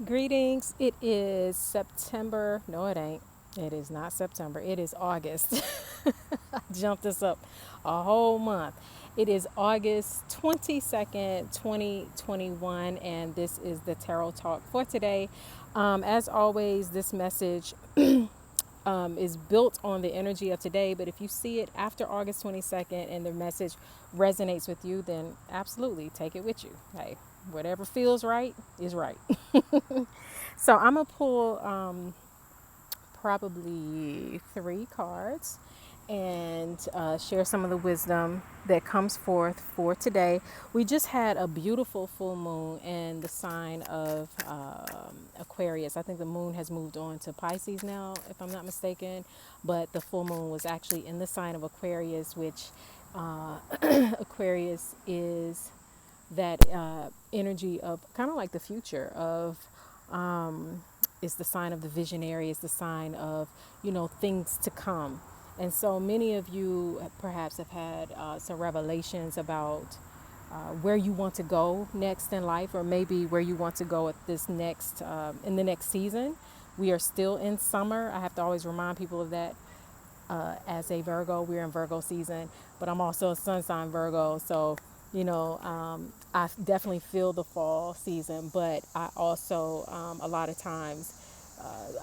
Greetings. It is September. No, it ain't. It is not September. It is August. I jumped this up a whole month. It is August 22nd, 2021, and this is the Tarot Talk for today. As always, this message is built on the energy of today, but if you see it after August 22nd and the message resonates with you, then absolutely take it with you. Hey, whatever feels right is right. So I'm gonna pull probably three cards and share some of the wisdom that comes forth for today. We just had a beautiful full moon in the sign of Aquarius. I think the moon has moved on to Pisces now, if I'm not mistaken, but the full moon was actually in the sign of Aquarius, which Aquarius is that energy of kind of like the future of is the sign of the visionary, is the sign of, things to come. And so many of you perhaps have had some revelations about where you want to go next in life, or maybe where you want to go at this next in the next season. We are still in summer. I have to always remind people of that. As a Virgo, we're in Virgo season, but I'm also a sun sign Virgo, so I definitely feel the fall season, but I also a lot of times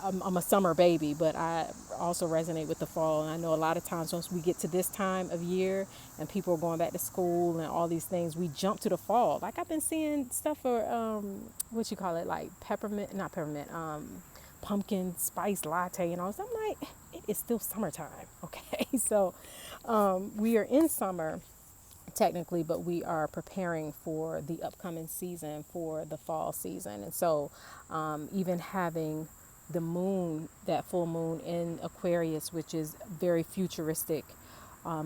I'm a summer baby, but I also resonate with the fall. And I know a lot of times once we get to this time of year and people are going back to school and all these things, we jump to the fall. Like I've been seeing stuff for what you call it, like not peppermint, pumpkin spice latte and all. So I'm like, it is still summertime, okay? So we are in summer technically, but we are preparing for the upcoming season, for the fall season. And so even having the moon, that full moon in Aquarius, which is very futuristic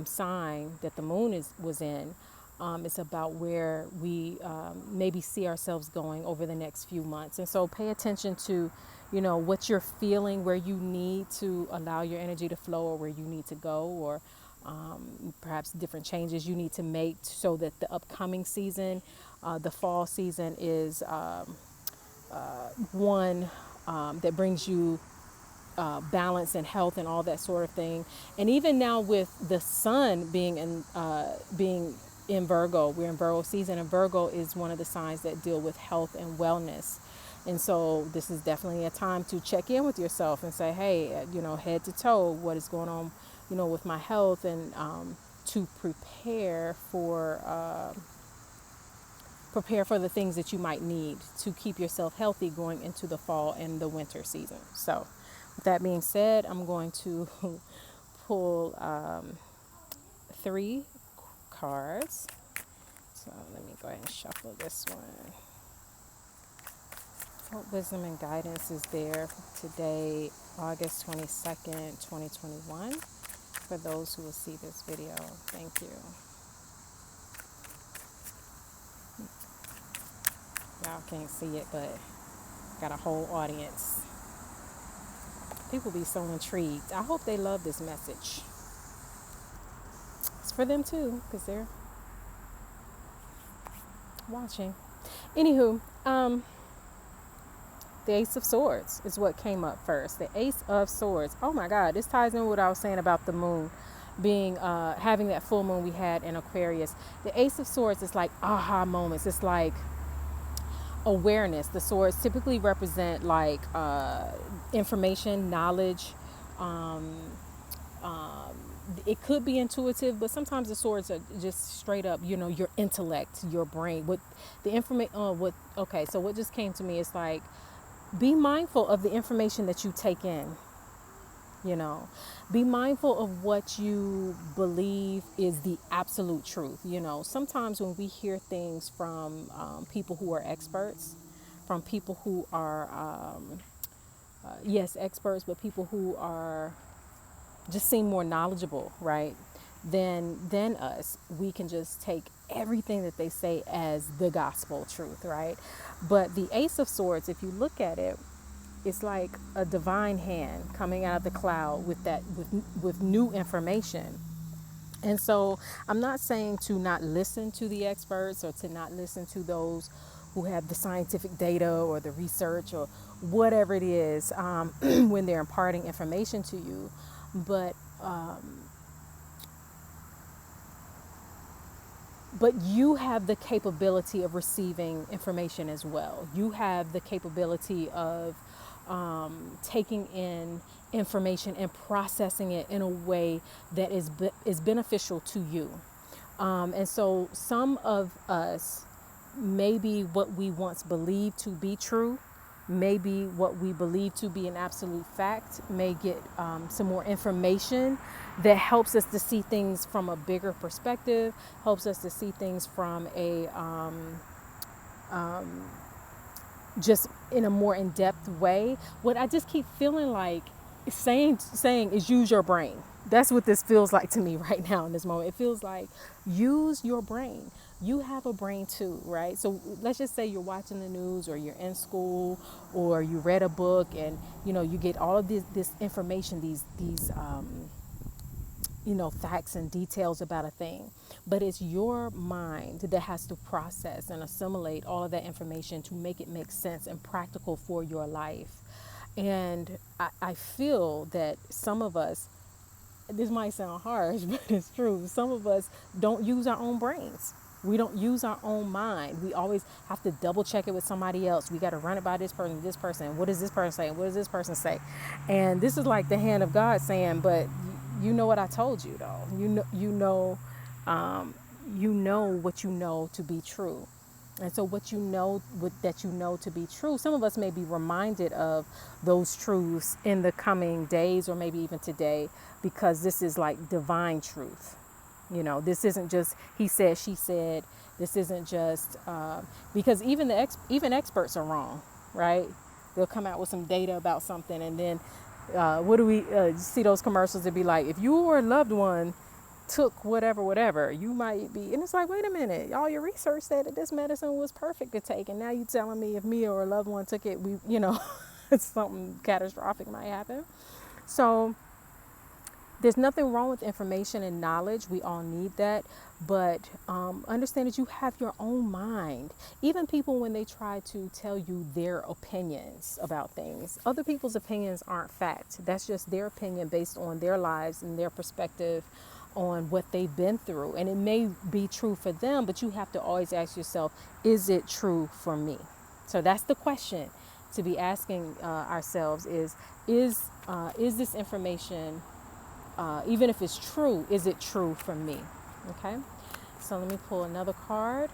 sign that the moon was in, it's about where we maybe see ourselves going over the next few months. And so pay attention to, what you're feeling, where you need to allow your energy to flow, or where you need to go, or perhaps different changes you need to make so that the upcoming season, the fall season, is one that brings you balance and health and all that sort of thing. And even now with the sun being in Virgo, we're in Virgo season, and Virgo is one of the signs that deal with health and wellness. And so this is definitely a time to check in with yourself and say, hey, head to toe, what is going on, with my health, and to prepare for the things that you might need to keep yourself healthy going into the fall and the winter season. So with that being said, I'm going to pull three cards. So let me go ahead and shuffle this one. What wisdom and guidance is there today, August 22nd, 2021, for those who will see this video? Thank you. Y'all can't see it, but got a whole audience. People be so intrigued. I hope they love this message. It's for them too, because they're watching. Anywho, the Ace of Swords is what came up first. The Ace of Swords. Oh my God, this ties in with what I was saying about the moon being, having that full moon we had in Aquarius. The Ace of Swords is like aha moments. It's like awareness. The swords typically represent like information, knowledge. It could be intuitive, but sometimes the swords are just straight up, your intellect, your brain. What the information? Okay, so what just came to me is like, be mindful of the information that you take in. Be mindful of what you believe is the absolute truth. Sometimes when we hear things from people who are experts, from people who are, yes, experts, but people who are just seem more knowledgeable, right, than us, we can just take everything that they say as the gospel truth, right? But the Ace of Swords, if you look at it, it's like a divine hand coming out of the cloud with new information. And so I'm not saying to not listen to the experts or to not listen to those who have the scientific data or the research or whatever it is, when they're imparting information to you. But but you have the capability of receiving information as well. You have the capability of taking in information and processing it in a way that is beneficial to you. And so some of us, maybe what we once believed to be true, maybe what we believe to be an absolute fact, may get some more information that helps us to see things from a bigger perspective, helps us to see things from a just in a more in-depth way. What I just keep feeling like saying is use your brain. That's what this feels like to me right now in this moment. It feels like use your brain. You have a brain too, right? So let's just say you're watching the news, or you're in school, or you read a book, and you get all of this information, these facts and details about a thing. But it's your mind that has to process and assimilate all of that information to make it make sense and practical for your life. And I feel that some of us, this might sound harsh, but it's true. Some of us don't use our own brains. We don't use our own mind. We always have to double check it with somebody else. We got to run it by this person, this person. What does this person say? What does this person say? And this is like the hand of God saying, but you know what I told you, though. You know what you know to be true. And so what that you know to be true, some of us may be reminded of those truths in the coming days, or maybe even today, because this is like divine truth. This isn't just he said, she said. This isn't just because even experts are wrong, right? They'll come out with some data about something, and then what do we see those commercials that be like, if you or a loved one took whatever, you might be, and it's like, wait a minute, all your research said that this medicine was perfect to take, and now you telling me if me or a loved one took it, something catastrophic might happen. So there's nothing wrong with information and knowledge. We all need that. But understand that you have your own mind. Even people, when they try to tell you their opinions about things, other people's opinions aren't fact. That's just their opinion based on their lives and their perspective on what they've been through. And it may be true for them, but you have to always ask yourself, is it true for me? So that's the question to be asking ourselves is this information, even if it's true, is it true for me? Okay, so let me pull another card.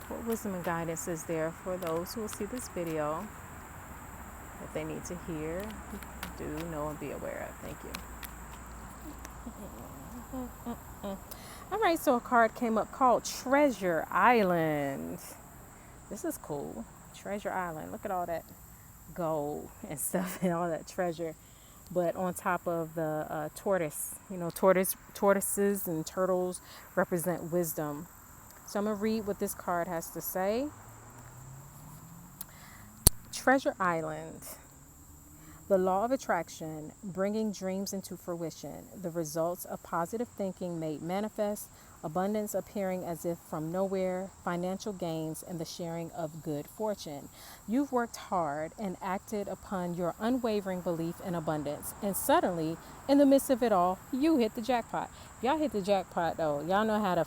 What wisdom and guidance is there for those who will see this video that they need to hear, do, know, and be aware of? Thank you. All right, so a card came up called Treasure Island. This is cool. Treasure Island. Look at all that gold and stuff and all that treasure. But on top of the tortoise, tortoises and turtles represent wisdom. So I'm going to read what this card has to say. Treasure Island. The law of attraction, bringing dreams into fruition, the results of positive thinking made manifest, abundance appearing as if from nowhere, financial gains, and the sharing of good fortune. You've worked hard and acted upon your unwavering belief in abundance, and suddenly, in the midst of it all, you hit the jackpot. If y'all hit the jackpot, though, y'all know how to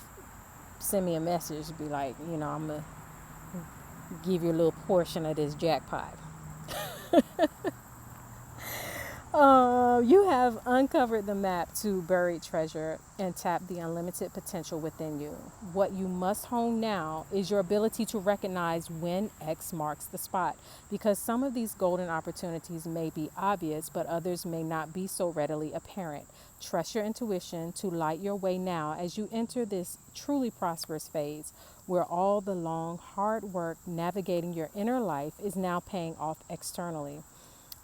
send me a message, be like, I'm going to give you a little portion of this jackpot. You have uncovered the map to buried treasure and tapped the unlimited potential within you. What you must hone now is your ability to recognize when X marks the spot, because some of these golden opportunities may be obvious, but others may not be so readily apparent. Trust your intuition to light your way now as you enter this truly prosperous phase, where all the long, hard work navigating your inner life is now paying off externally.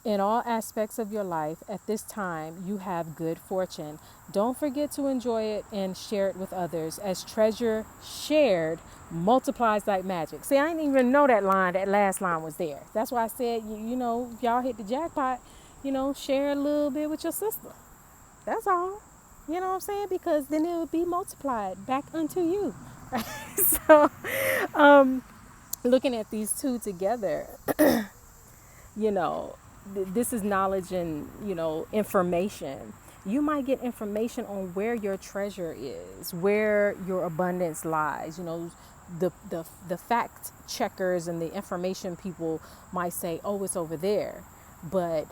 In all aspects of your life, at this time, you have good fortune. Don't forget to enjoy it and share it with others, as treasure shared multiplies like magic. See, I didn't even know that last line was there. That's why I said, if y'all hit the jackpot, share a little bit with your sister. That's all. You know what I'm saying? Because then it will be multiplied back unto you. So, looking at these two together, you know, this is knowledge and, information. You might get information on where your treasure is, where your abundance lies. The fact checkers and the information people might say, oh, it's over there. But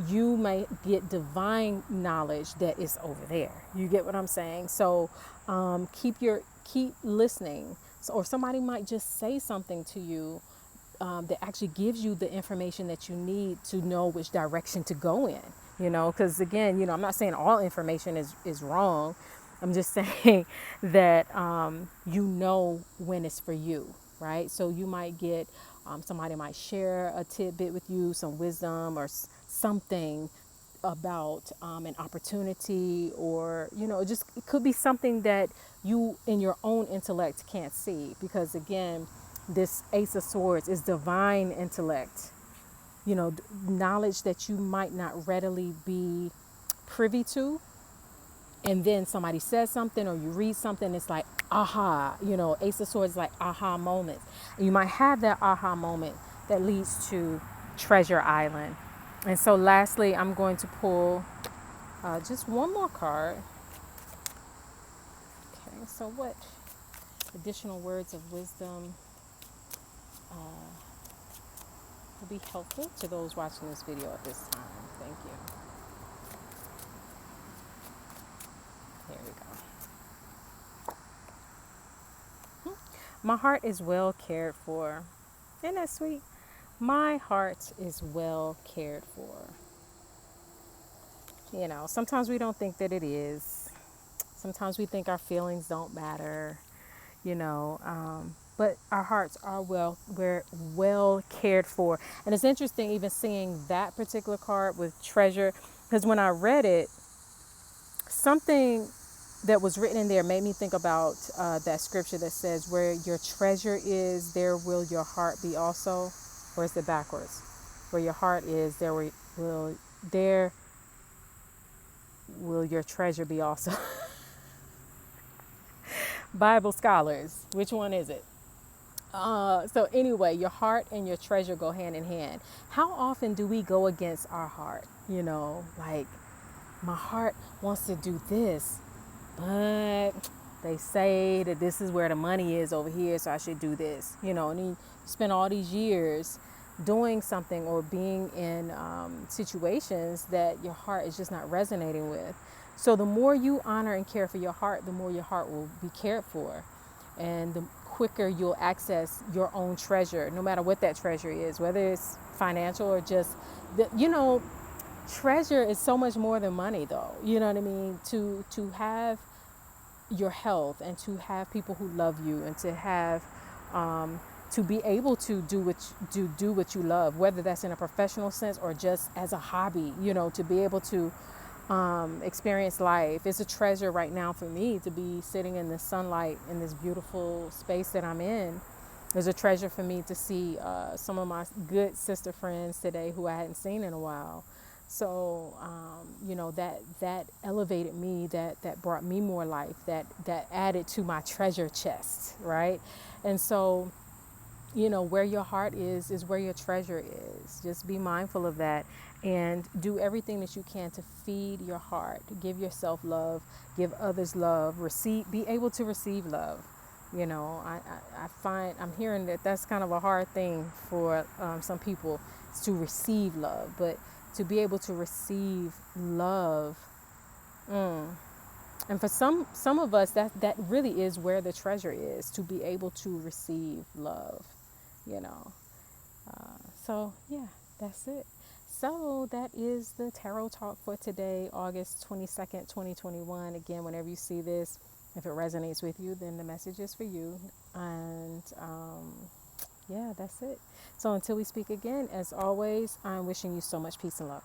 you may get divine knowledge that is over there. You get what I'm saying? So keep listening. So, or somebody might just say something to you that actually gives you the information that you need to know which direction to go in. Because again, I'm not saying all information is wrong. I'm just saying that when it's for you, right? So you might get somebody might share a tidbit with you, some wisdom or something about an opportunity, or it could be something that you in your own intellect can't see, because again, this Ace of Swords is divine intellect, knowledge that you might not readily be privy to. And then somebody says something or you read something, it's like, aha, Ace of Swords is like aha moments. And you might have that aha moment that leads to Treasure Island. And so lastly, I'm going to pull just one more card. Okay, so what additional words of wisdom will be helpful to those watching this video at this time? Thank you. Here we go. My heart is well cared for. Isn't that sweet? My heart is well cared for. Sometimes we don't think that it is. Sometimes we think our feelings don't matter, but our hearts are we're well cared for. And it's interesting even seeing that particular card with treasure, because when I read it, something that was written in there made me think about that scripture that says, where your treasure is, there will your heart be also. Or is it backwards? Where your heart is, there will your treasure be also. Bible scholars, which one is it? So anyway, your heart and your treasure go hand in hand. How often do we go against our heart? Like, my heart wants to do this, but they say that this is where the money is over here, so I should do this. And then you spend all these years doing something or being in situations that your heart is just not resonating with. So the more you honor and care for your heart, the more your heart will be cared for. And the quicker you'll access your own treasure, no matter what that treasure is, whether it's financial or just, treasure is so much more than money, though. You know what I mean? To have your health, and to have people who love you, and to have to be able to do what you love, whether that's in a professional sense or just as a hobby, to be able to experience life. It's a treasure right now for me to be sitting in the sunlight in this beautiful space that I'm in. It's a treasure for me to see some of my good sister friends today who I hadn't seen in a while. So, that elevated me, that brought me more life, that added to my treasure chest, right? And so, where your heart is where your treasure is. Just be mindful of that, and do everything that you can to feed your heart. Give yourself love, give others love, be able to receive love. I find I'm hearing that that's kind of a hard thing for some people, is to receive love, but to be able to receive love. And for some of us, that really is where the treasure is, to be able to receive love. So yeah, that's it. So that is the tarot talk for today, August 22nd, 2021. Again, whenever you see this, if it resonates with you, then the message is for you. And yeah, that's it. So until we speak again, as always, I'm wishing you so much peace and love.